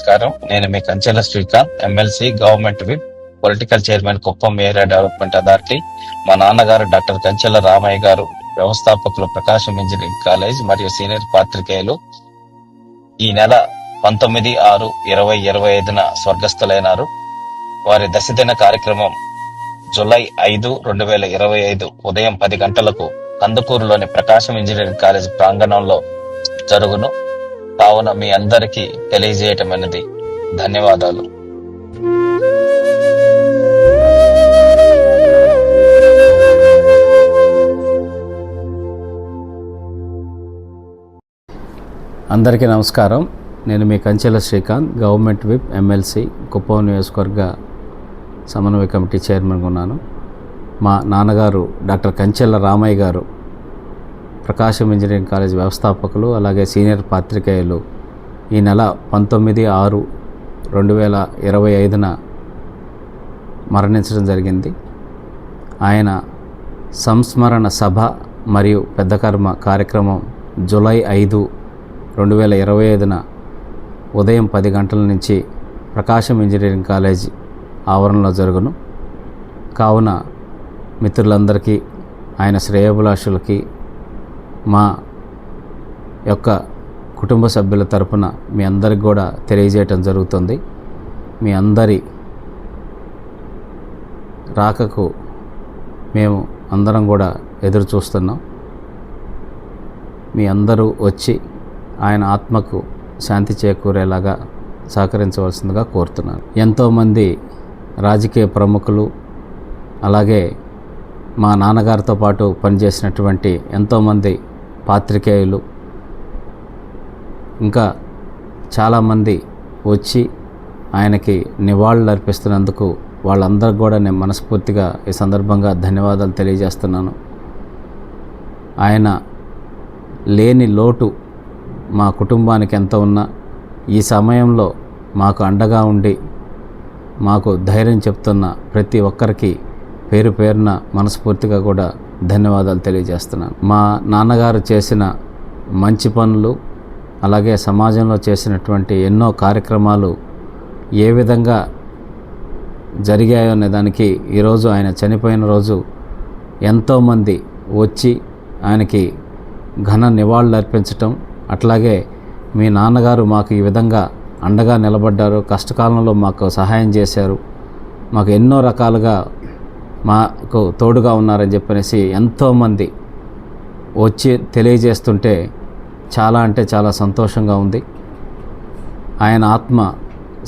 నమస్కారం. నేను మీ Kanchela Srikanth, MLC, government whip, political chairman, Kuppam area development authority. మా నాన్నగారు డాక్టర్ కంచెల రామయ్య గారు, వ్యవస్థాపకులు, ప్రకాశం ఇంజనీరింగ్ కాలేజ్ మరియు సీనియర్ పాత్రికేయులు. ఈ నెల 19/6/2025 స్వర్గస్థులైనారు. వారి దశదిన కార్యక్రమం జూలై 5, 2025 ఉదయం 10 గంటలకు కందుకూరులోని ప్రకాశం ఇంజనీరింగ్ కాలేజ్ ప్రాంగణంలో జరుగును. కావున మీ అందరికీ తెలియజేయటమైనది. ధన్యవాదాలు. అందరికీ నమస్కారం. నేను మీ Kanchela Srikanth, government whip, MLC, Kuppam నియోజకవర్గ సమన్వయ కమిటీ చైర్మన్గా ఉన్నాను. మా నాన్నగారు డాక్టర్ కంచెల రామయ్య గారు, ప్రకాశం ఇంజనీరింగ్ కాలేజ్ వ్యవస్థాపకులు, అలాగే సీనియర్ పాత్రికేయులు. ఈ నెల 19/6/2025 మరణించడం జరిగింది. ఆయన సంస్మరణ సభ మరియు పెద్ద కర్మ కార్యక్రమం జూలై 5, 2025 ఉదయం 10 గంటల నుంచి ప్రకాశం ఇంజనీరింగ్ కాలేజ్ ఆవరణలో జరుగును. కావున మిత్రులందరికీ, ఆయన శ్రేయోభిలాషులకి, మా యొక్క కుటుంబ సభ్యుల తరపున మీ అందరికి కూడా తెలియజేయటం జరుగుతుంది. మీ అందరి రాకకు మేము అందరం కూడా ఎదురు చూస్తున్నాం. మీ అందరూ వచ్చి ఆయన ఆత్మకు శాంతి చేకూరేలాగా సహకరించవలసిందిగా కోరుతున్నాను. ఎంతోమంది రాజకీయ ప్రముఖులు, అలాగే మా నాన్నగారితో పాటు పనిచేసినటువంటి ఎంతోమంది పాత్రికేయులు, ఇంకా చాలామంది వచ్చి ఆయనకి నివాళులు అర్పిస్తున్నందుకు వాళ్ళందరికీ కూడా నేను మనస్ఫూర్తిగా ఈ సందర్భంగా ధన్యవాదాలు తెలియజేస్తున్నాను. ఆయన లేని లోటు మా కుటుంబానికి ఎంత ఉన్నా ఈ సమయంలో మాకు అండగా ఉండి మాకు ధైర్యం చెప్తున్న ప్రతి ఒక్కరికి పేరు పేరున మనస్ఫూర్తిగా కూడా ధన్యవాదాలు తెలియజేస్తున్నాను. మా నాన్నగారు చేసిన మంచి పనులు, అలాగే సమాజంలో చేసినటువంటి ఎన్నో కార్యక్రమాలు ఏ విధంగా జరిగాయో అనే దానికి ఈరోజు ఆయన చనిపోయిన రోజు ఎంతోమంది వచ్చి ఆయనకి ఘన నివాళులు అర్పించటం, అట్లాగే మీ నాన్నగారు మాకు ఈ విధంగా అండగా నిలబడ్డారు, కష్టకాలంలో మాకు సహాయం చేశారు, మాకు ఎన్నో రకాలుగా మాకు తోడుగా ఉన్నారని చెప్పనేసి ఎంతోమంది వచ్చి తెలియజేస్తుంటే చాలా అంటే చాలా సంతోషంగా ఉంది. ఆయన ఆత్మ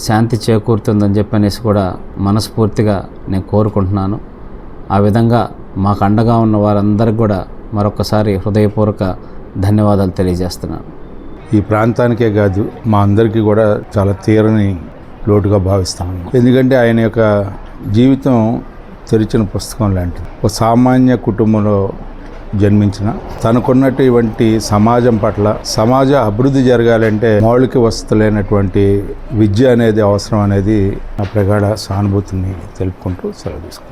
శాంతి చేకూరుతుందని చెప్పనేసి కూడా మనస్ఫూర్తిగా నేను కోరుకుంటున్నాను. ఆ విధంగా మాకు అండగా ఉన్న వారందరికీ కూడా మరొకసారి హృదయపూర్వక ధన్యవాదాలు తెలియజేస్తున్నాను. ఈ ప్రాంతానికే కాదు, మా అందరికీ కూడా చాలా తీరని లోటుగా భావిస్తాము. ఎందుకంటే ఆయన యొక్క జీవితం తెరిచిన పుస్తకం లాంటిది. ఒక సామాన్య కుటుంబంలో జన్మించిన తనకున్నటువంటి సమాజం పట్ల, సమాజ అభివృద్ధి జరగాలంటే మౌలిక వసతులైనటువంటి విద్య అనేది అవసరం అనేది నా ప్రగాఢ సానుభూతిని తెలుపుకుంటూ సెలవు తీసుకుంటాను.